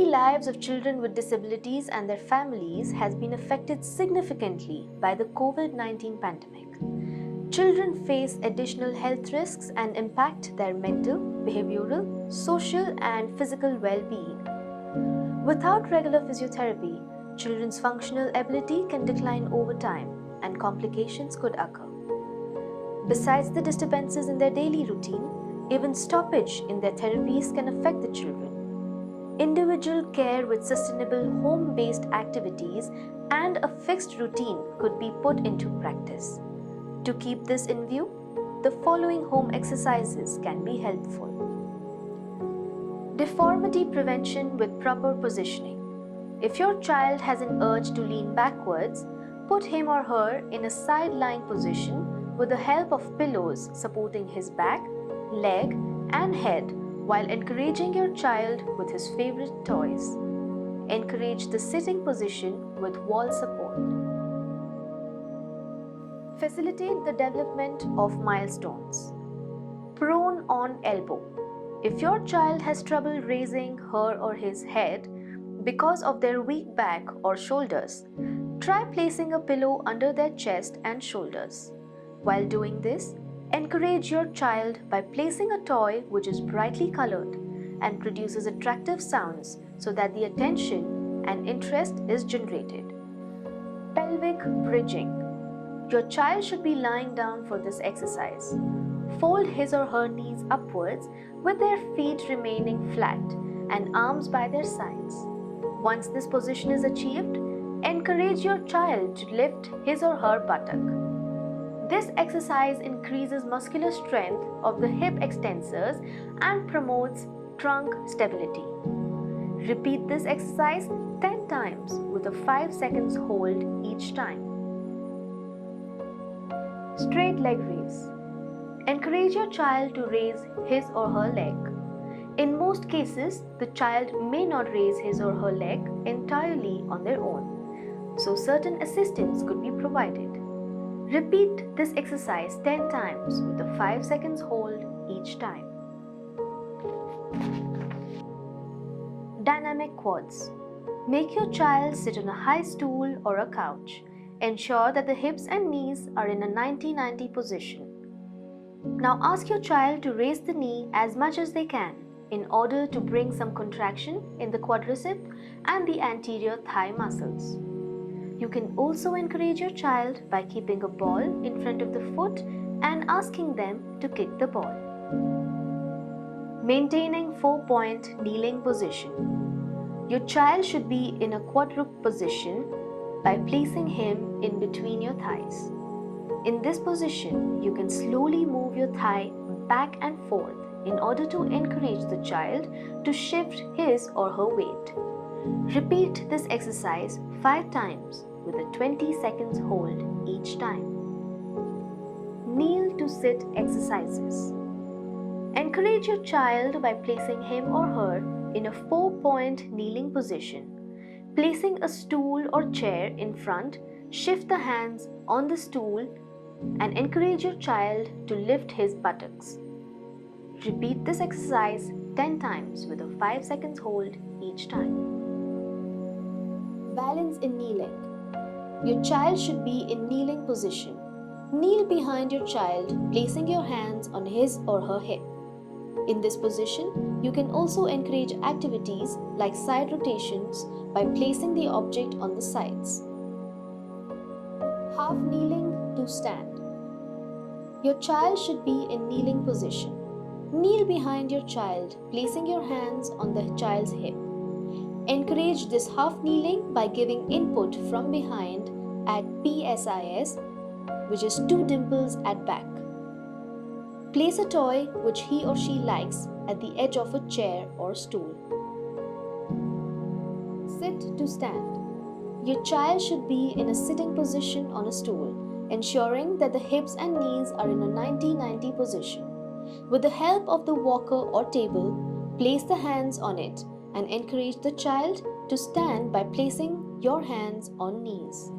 daily lives of children with disabilities and their families has been affected significantly by the COVID-19 pandemic. Children face additional health risks and impact their mental, behavioral, social, and physical well-being. Without regular physiotherapy, children's functional ability can decline over time and complications could occur. Besides the disturbances in their daily routine, even stoppage in their therapies can affect the children. Individual care with sustainable home-based activities and a fixed routine could be put into practice. To keep this in view, the following home exercises can be helpful. Deformity prevention with proper positioning. If your child has an urge to lean backwards, put him or her in a side-lying position with the help of pillows supporting his back, leg, and head while encouraging your child with his favorite toys. Encourage the sitting position with wall support. Facilitate the development of milestones. Prone on elbow. If your child has trouble raising her or his head because of their weak back or shoulders, try placing a pillow under their chest and shoulders. While doing this, encourage your child by placing a toy which is brightly colored and produces attractive sounds so that the attention and interest is generated. Pelvic bridging. Your child should be lying down for this exercise. Fold his or her knees upwards with their feet remaining flat and arms by their sides. Once this position is achieved, encourage your child to lift his or her buttock. This exercise increases muscular strength of the hip extensors and promotes trunk stability. Repeat this exercise 10 times with a 5 seconds hold each time. Straight leg raise. Encourage your child to raise his or her leg. In most cases, the child may not raise his or her leg entirely on their own, so certain assistance could be provided. Repeat this exercise 10 times with a 5 seconds hold each time. Dynamic quads. Make your child sit on a high stool or a couch. Ensure that the hips and knees are in a 90-90 position. Now ask your child to raise the knee as much as they can in order to bring some contraction in the quadricep and the anterior thigh muscles. You can also encourage your child by keeping a ball in front of the foot and asking them to kick the ball. Maintaining 4-point kneeling position. Your child should be in a quadruped position by placing him in between your thighs. In this position, you can slowly move your thigh back and forth in order to encourage the child to shift his or her weight. Repeat this exercise 5 times with a 20 seconds hold each time. Kneel to sit exercises. Encourage your child by placing him or her in a 4-point kneeling position. Placing a stool or chair in front, shift the hands on the stool and encourage your child to lift his buttocks. Repeat this exercise 10 times with a 5 seconds hold each time. Balance in kneeling. Your child should be in kneeling position. Kneel behind your child, placing your hands on his or her hip. In this position, you can also encourage activities like side rotations by placing the object on the sides. Half kneeling to stand. Your child should be in kneeling position. Kneel behind your child, placing your hands on the child's hip. Encourage this half kneeling by giving input from behind at PSIS, which is 2 dimples at back. Place a toy which he or she likes at the edge of a chair or stool. Sit to stand. Your child should be in a sitting position on a stool, ensuring that the hips and knees are in a 90-90 position. With the help of the walker or table, place the hands on it and encourage the child to stand by placing your hands on knees.